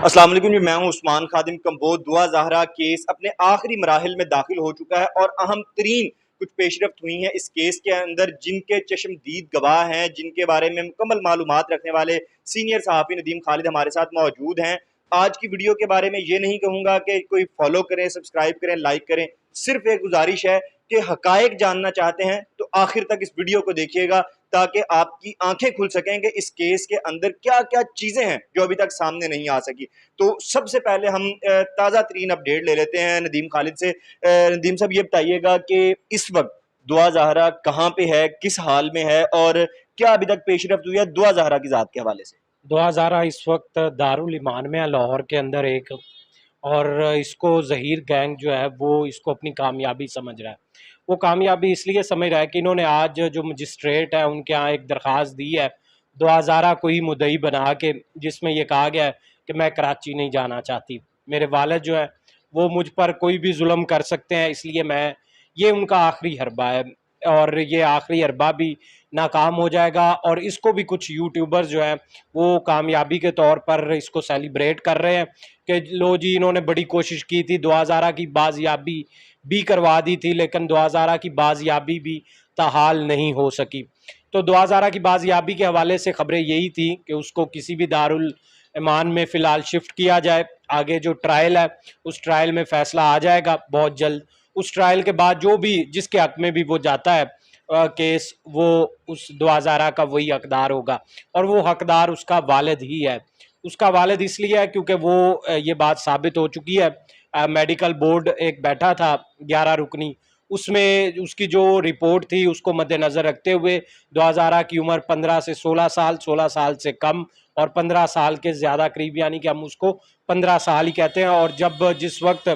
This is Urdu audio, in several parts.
السلام علیکم جی، میں ہوں عثمان خادم کمبود۔ دعا زہرا کیس اپنے آخری مراحل میں داخل ہو چکا ہے اور اہم ترین کچھ پیش رفت ہوئی ہیں اس کیس کے اندر، جن کے چشمدید گواہ ہیں، جن کے بارے میں مکمل معلومات رکھنے والے سینئر صحافی ندیم خالد ہمارے ساتھ موجود ہیں۔ آج کی ویڈیو کے بارے میں یہ نہیں کہوں گا کہ کوئی فالو کریں، سبسکرائب کریں، لائک کریں، صرف ایک گزارش ہے کہ حقائق جاننا چاہتے ہیں تو آخر تک اس ویڈیو کو دیکھیے گا تاکہ آپ کی آنکھیں کھل سکیں کہ اس کیس کے اندر کیا کیا چیزیں ہیں جو ابھی تک سامنے نہیں آ سکی۔ تو سب سے پہلے ہم تازہ ترین اپڈیٹ لے لیتے ہیں ندیم خالد سے۔ ندیم صاحب، یہ بتائیے گا کہ اس وقت دعا زہرا کہاں پہ ہے، کس حال میں ہے، اور کیا ابھی تک پیش رفت ہوئی ہے دعا زہرا کی ذات کے حوالے سے؟ دعا زہرا اس وقت دارالایمان میں ہے، لاہور کے اندر ایک، اور اس کو ظہیر گینگ جو ہے وہ اس کو اپنی کامیابی سمجھ رہا ہے۔ وہ کامیابی اس لیے سمجھ رہا ہے کہ انہوں نے آج جو مجسٹریٹ ہے ان کے ہاں ایک درخواست دی ہے دعا زہرا کو ہی مدعی بنا کے، جس میں یہ کہا گیا ہے کہ میں کراچی نہیں جانا چاہتی، میرے والد جو ہے وہ مجھ پر کوئی بھی ظلم کر سکتے ہیں، اس لیے یہ ان کا آخری حربہ ہے، اور یہ آخری حربہ بھی ناکام ہو جائے گا۔ اور اس کو بھی کچھ یوٹیوبرز جو ہیں وہ کامیابی کے طور پر اس کو سیلیبریٹ کر رہے ہیں کہ لو جی، انہوں نے بڑی کوشش کی تھی، دعا زہرا کی بازیابی بھی کروا دی تھی، لیکن دعا زہرا کی بازیابی بھی تاحال نہیں ہو سکی۔ تو دعا زہرا کی بازیابی کے حوالے سے خبریں یہی تھی کہ اس کو کسی بھی دارالایمان میں فی الحال شفٹ کیا جائے، آگے جو ٹرائل ہے اس ٹرائل میں فیصلہ آ جائے گا بہت جلد۔ اس ٹرائل کے بعد جو بھی جس کے حق میں بھی وہ جاتا ہے کیس، وہ اس دعا زہرا کا وہی حقدار ہوگا، اور وہ حقدار اس کا والد ہی ہے۔ اس کا والد اس لیے ہے کیونکہ وہ یہ بات ثابت ہو چکی ہے، میڈیکل بورڈ ایک بیٹھا تھا 11 رکنی، اس میں اس کی جو رپورٹ تھی اس کو مد نظر رکھتے ہوئے دعا زہرا کی عمر 15 سے 16 سال، 16 سال سے کم اور 15 سال کے زیادہ قریب، یعنی کہ ہم اس کو 15 سال ہی کہتے ہیں۔ اور جس وقت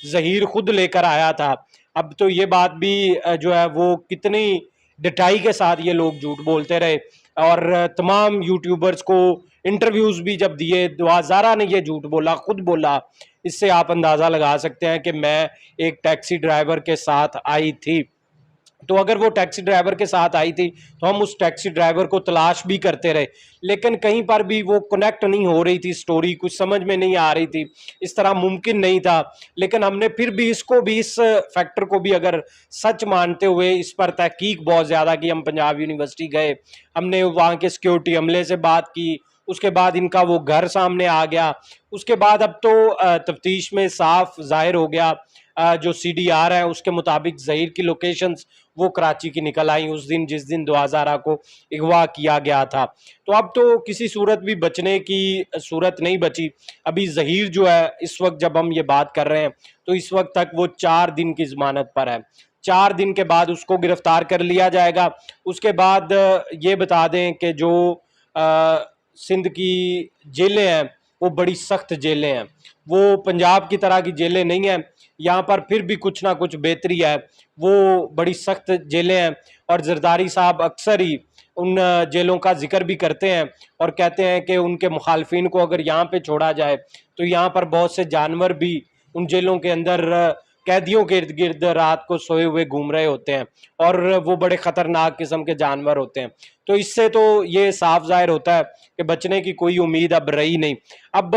ظہیر خود لے کر آیا تھا، اب تو یہ بات بھی جو ہے وہ کتنی ڈٹائی کے ساتھ یہ لوگ جھوٹ بولتے رہے، اور تمام یوٹیوبرز کو انٹرویوز بھی جب دیے، دعا زہرا نے یہ جھوٹ بولا، خود بولا۔ اس سے آپ اندازہ لگا سکتے ہیں کہ میں ایک ٹیکسی ڈرائیور کے ساتھ آئی تھی، تو اگر وہ ٹیکسی ڈرائیور کے ساتھ آئی تھی تو ہم اس ٹیکسی ڈرائیور کو تلاش بھی کرتے رہے، لیکن کہیں پر بھی وہ کنیکٹ نہیں ہو رہی تھی، سٹوری کچھ سمجھ میں نہیں آ رہی تھی، اس طرح ممکن نہیں تھا۔ لیکن ہم نے پھر بھی اس فیکٹر کو بھی اگر سچ مانتے ہوئے اس پر تحقیق بہت زیادہ کی۔ ہم پنجاب یونیورسٹی گئے، ہم نے وہاں کے سیکیورٹی عملے سے بات کی، اس کے بعد ان کا وہ گھر سامنے آ گیا، اس کے بعد اب تو تفتیش میں صاف ظاہر ہو گیا، جو سی ڈی آر ہے اس کے مطابق ظہیر کی لوکیشنز وہ کراچی کی نکل آئیں اس دن جس دن دعا زہرا کو اغوا کیا گیا تھا۔ تو اب تو کسی صورت بھی بچنے کی صورت نہیں بچی۔ ابھی ظہیر جو ہے اس وقت جب ہم یہ بات کر رہے ہیں تو اس وقت تک وہ 4 دن کی ضمانت پر ہے، 4 دن کے بعد اس کو گرفتار کر لیا جائے گا۔ اس کے بعد یہ بتا دیں کہ جو سندھ کی جیلیں ہیں وہ بڑی سخت جیلیں ہیں، وہ پنجاب کی طرح کی جیلیں نہیں ہیں، یہاں پر پھر بھی کچھ نہ کچھ بہتری ہے، وہ بڑی سخت جیلیں ہیں۔ اور زرداری صاحب اکثر ہی ان جیلوں کا ذکر بھی کرتے ہیں اور کہتے ہیں کہ ان کے مخالفین کو اگر یہاں پہ چھوڑا جائے تو یہاں پر بہت سے جانور بھی ان جیلوں کے اندر قیدیوں کے ارد گرد رات کو سوئے ہوئے گھوم رہے ہوتے ہیں، اور وہ بڑے خطرناک قسم کے جانور ہوتے ہیں۔ تو اس سے تو یہ صاف ظاہر ہوتا ہے کہ بچنے کی کوئی امید اب رہی نہیں۔ اب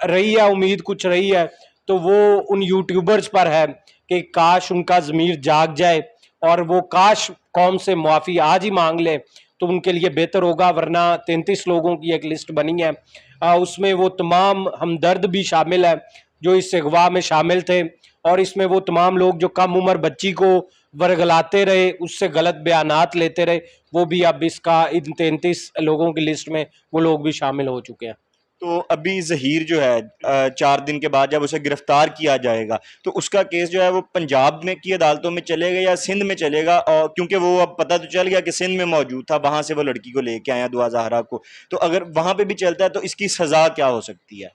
رہی ہے امید، کچھ رہی ہے تو وہ ان یوٹیوبرز پر ہے کہ کاش ان کا ضمیر جاگ جائے اور وہ کاش قوم سے معافی آج ہی مانگ لے تو ان کے لیے بہتر ہوگا، ورنہ 33 لوگوں کی ایک لسٹ بنی ہے، اس میں وہ تمام ہمدرد بھی شامل ہے جو اس اغوا میں شامل تھے، اور اس میں وہ تمام لوگ جو کم عمر بچی کو ورگلاتے رہے، اس سے غلط بیانات لیتے رہے، وہ بھی اب اس کا ان 33 لوگوں کی لسٹ میں وہ لوگ بھی شامل ہو چکے ہیں۔ تو ابھی ظہیر جو ہے 4 دن کے بعد جب اسے گرفتار کیا جائے گا تو اس کا کیس جو ہے وہ پنجاب میں کی عدالتوں میں چلے گا یا سندھ میں چلے گا؟ اور کیونکہ وہ اب پتہ تو چل گیا کہ سندھ میں موجود تھا، وہاں سے وہ لڑکی کو لے کے آیا دعا زہرا کو، تو اگر وہاں پہ بھی چلتا ہے تو اس کی سزا کیا ہو سکتی ہے؟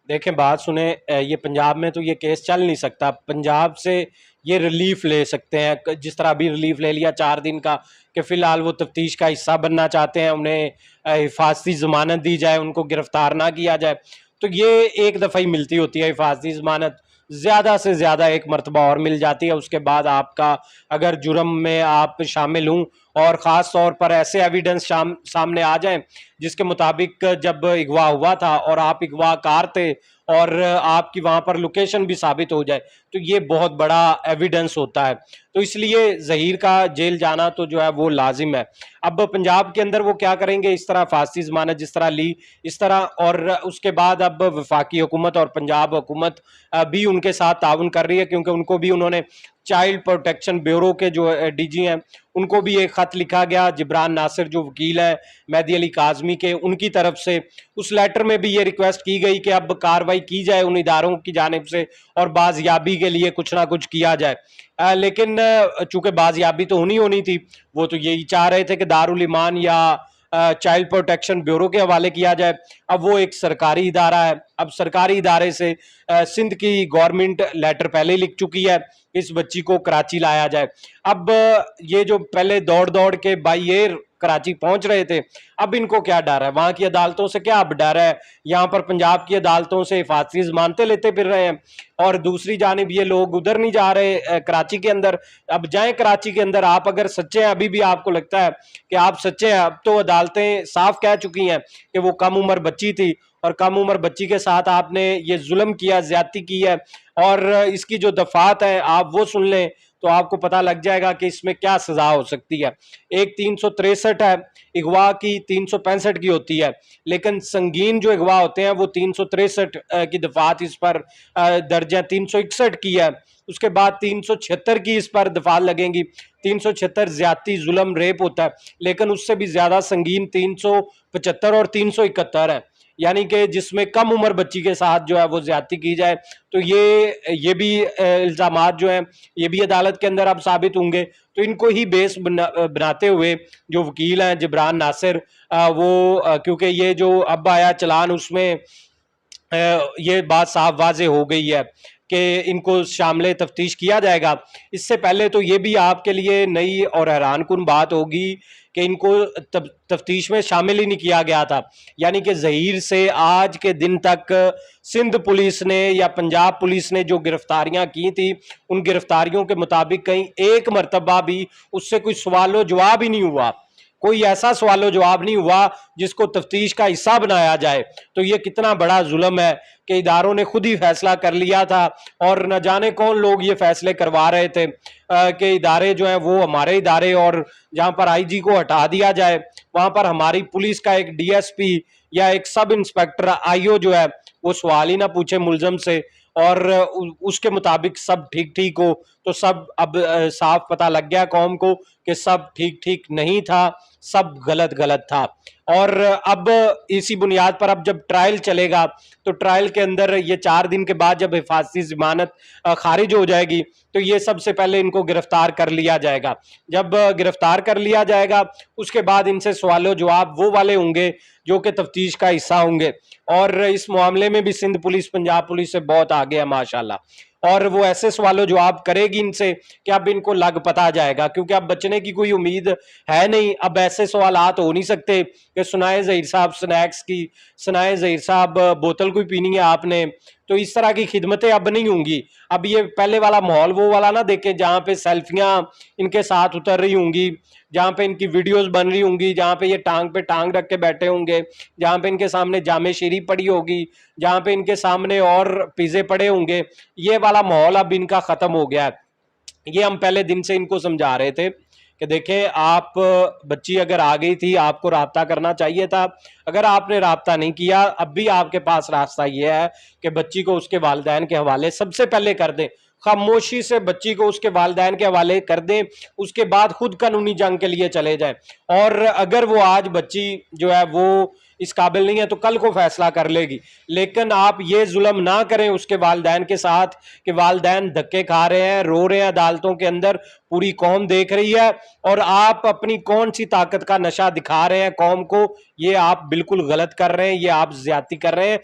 دیکھیں بات سنیں، یہ پنجاب میں تو یہ کیس چل نہیں سکتا، پنجاب سے یہ ریلیف لے سکتے ہیں، جس طرح ابھی ریلیف لے لیا 4 دن کا کہ فی الحال وہ تفتیش کا حصہ بننا چاہتے ہیں، انہیں حفاظتی ضمانت دی جائے، ان کو گرفتار نہ کیا جائے، تو یہ ایک دفعہ ہی ملتی ہوتی ہے حفاظتی ضمانت، زیادہ سے زیادہ ایک مرتبہ اور مل جاتی ہے، اس کے بعد آپ کا اگر جرم میں آپ شامل ہوں اور خاص طور پر ایسے ایویڈنس سامنے آ جائیں جس کے مطابق جب اغوا ہوا تھا اور آپ اغوا کار تھے اور آپ کی وہاں پر لوکیشن بھی ثابت ہو جائے تو یہ بہت بڑا ایویڈنس ہوتا ہے. تو اس لیے ظہیر کا جیل جانا تو جو ہے وہ لازم ہے. اب پنجاب کے اندر وہ کیا کریں گے, اس طرح فاسٹی ضمانت جس طرح لی اس طرح, اور اس کے بعد اب وفاقی حکومت اور پنجاب حکومت بھی ان کے ساتھ تعاون کر رہی ہے, کیونکہ ان کو بھی انہوں نے چائلڈ پروٹیکشن بیورو کے جو ڈی جی ہیں ان کو بھی ایک خط لکھا گیا. جبران ناصر جو وکیل ہیں مہدی علی کاظمی کے, ان کی طرف سے اس لیٹر میں بھی یہ ریکویسٹ کی گئی کہ اب کاروائی کی جائے ان اداروں کی جانب سے اور بازیابی کے لیے کچھ نہ کچھ کیا جائے. لیکن چونکہ بازیابی تو ہونی تھی, وہ تو یہی چاہ رہے تھے کہ دارالایمان یا چائلڈ پروٹیکشن بیورو کے حوالے کیا جائے. اب وہ ایک سرکاری ادارہ ہے, اب سرکاری ادارے سے سندھ کی گورنمنٹ لیٹر پہلے لکھ چکی ہے اس بچی کو کراچی لایا جائے. اب یہ جو پہلے دوڑ کے بائی ایئر کراچی پہنچ رہے تھے, اب ان کو کیا ڈر ہے, وہاں کی عدالتوں سے کیا اب ڈر ہے, یہاں پر پنجاب کی عدالتوں سے حفاظتی ضمانتیں لیتے پھر رہے ہیں, اور دوسری جانب یہ لوگ ادھر نہیں جا رہے کراچی کے اندر. اب جائیں کراچی کے اندر, آپ اگر سچے ہیں, ابھی بھی آپ کو لگتا ہے کہ آپ سچے ہیں, اب تو عدالتیں صاف کہہ چکی ہیں کہ وہ کم عمر بچی تھی اور کم عمر بچی کے ساتھ آپ نے یہ ظلم کیا, زیادتی کی ہے, اور اس کی جو دفعات ہیں آپ وہ سن لیں تو آپ کو پتہ لگ جائے گا کہ اس میں کیا سزا ہو سکتی ہے. ایک 363 ہے اغوا کی, 365 کی ہوتی ہے, لیکن سنگین جو اغوا ہوتے ہیں وہ 363 کی دفعات اس پر درج ہیں, 361 کی ہے, اس کے بعد 376 کی اس پر دفعات لگیں گی. 376 زیادتی ظلم ریپ ہوتا ہے, لیکن اس سے بھی زیادہ سنگین 375 اور 371 ہے, یعنی کہ جس میں کم عمر بچی کے ساتھ جو ہے وہ زیادتی کی جائے. تو یہ بھی الزامات جو ہیں یہ بھی عدالت کے اندر اب ثابت ہوں گے. تو ان کو ہی بیس بناتے ہوئے جو وکیل ہیں جبران ناصر, وہ کیونکہ یہ جو اب آیا چلان اس میں یہ بات صاف واضح ہو گئی ہے کہ ان کو شامل تفتیش کیا جائے گا. اس سے پہلے تو یہ بھی آپ کے لیے نئی اور حیران کن بات ہوگی کہ ان کو تفتیش میں شامل ہی نہیں کیا گیا تھا, یعنی کہ ظہیر سے آج کے دن تک سندھ پولیس نے یا پنجاب پولیس نے جو گرفتاریاں کی تھی ان گرفتاریوں کے مطابق کہیں ایک مرتبہ بھی اس سے کوئی سوال و جواب ہی نہیں ہوا, کوئی ایسا سوال و جواب نہیں ہوا جس کو تفتیش کا حصہ بنایا جائے. تو یہ کتنا بڑا ظلم ہے کہ اداروں نے خود ہی فیصلہ کر لیا تھا, اور نہ جانے کون لوگ یہ فیصلے کروا رہے تھے کہ ادارے جو ہیں وہ ہمارے ادارے, اور جہاں پر آئی جی کو ہٹا دیا جائے وہاں پر ہماری پولیس کا ایک ڈی ایس پی یا ایک سب انسپیکٹر آئی او جو ہے وہ سوال ہی نہ پوچھے ملزم سے, اور اس کے مطابق سب ٹھیک ہو. تو سب اب صاف پتہ لگ گیا قوم کو کہ سب ٹھیک نہیں تھا, سب غلط تھا. اور اب اسی بنیاد پر اب جب ٹرائل چلے گا تو ٹرائل کے اندر یہ 4 دن کے بعد جب حفاظتی ضمانت خارج ہو جائے گی تو یہ سب سے پہلے ان کو گرفتار کر لیا جائے گا. جب گرفتار کر لیا جائے گا اس کے بعد ان سے سوال و جواب وہ والے ہوں گے جو کہ تفتیش کا حصہ ہوں گے, اور اس معاملے میں بھی سندھ پولیس پنجاب پولیس سے بہت آگے ہے ماشاءاللہ, اور وہ ایسے سوال و جواب کرے گی ان سے کہ اب ان کو لگ پتا جائے گا, کیونکہ اب بچنے کی کوئی امید ہے نہیں. اب ایسے سوالات ہو نہیں سکتے کہ سنائے ظہیر صاحب سنیکس کی, سنائے ظہیر صاحب بوتل کوئی پینی ہے آپ نے, تو اس طرح کی خدمتیں اب نہیں ہوں گی. اب یہ پہلے والا ماحول وہ والا نہ دیکھیں جہاں پہ سیلفیاں ان کے ساتھ اتر رہی ہوں گی, جہاں پہ ان کی ویڈیوز بن رہی ہوں گی, جہاں پہ یہ ٹانگ پہ ٹانگ رکھ کے بیٹھے ہوں گے, جہاں پہ ان کے سامنے جامع شیری پڑی ہوگی, جہاں پہ ان کے سامنے اور پیزے پڑے ہوں گے. یہ والا ماحول اب ان کا ختم ہو گیا ہے. یہ ہم پہلے دن سے ان کو سمجھا رہے تھے کہ دیکھیں آپ بچی اگر آ گئی تھی آپ کو رابطہ کرنا چاہیے تھا, اگر آپ نے رابطہ نہیں کیا اب بھی آپ کے پاس راستہ یہ ہے کہ بچی کو اس کے والدین کے حوالے سب سے پہلے کر دیں, خاموشی سے بچی کو اس کے والدین کے حوالے کر دیں, اس کے بعد خود قانونی جنگ کے لیے چلے جائیں. اور اگر وہ آج بچی جو ہے وہ اس قابل نہیں ہے تو کل کو فیصلہ کر لے گی, لیکن آپ یہ ظلم نہ کریں اس کے والدین کے ساتھ کہ والدین دھکے کھا رہے ہیں, رو رہے ہیں عدالتوں کے اندر, پوری قوم دیکھ رہی ہے, اور آپ اپنی کون سی طاقت کا نشہ دکھا رہے ہیں قوم کو. یہ آپ بالکل غلط کر رہے ہیں, یہ آپ زیادتی کر رہے ہیں.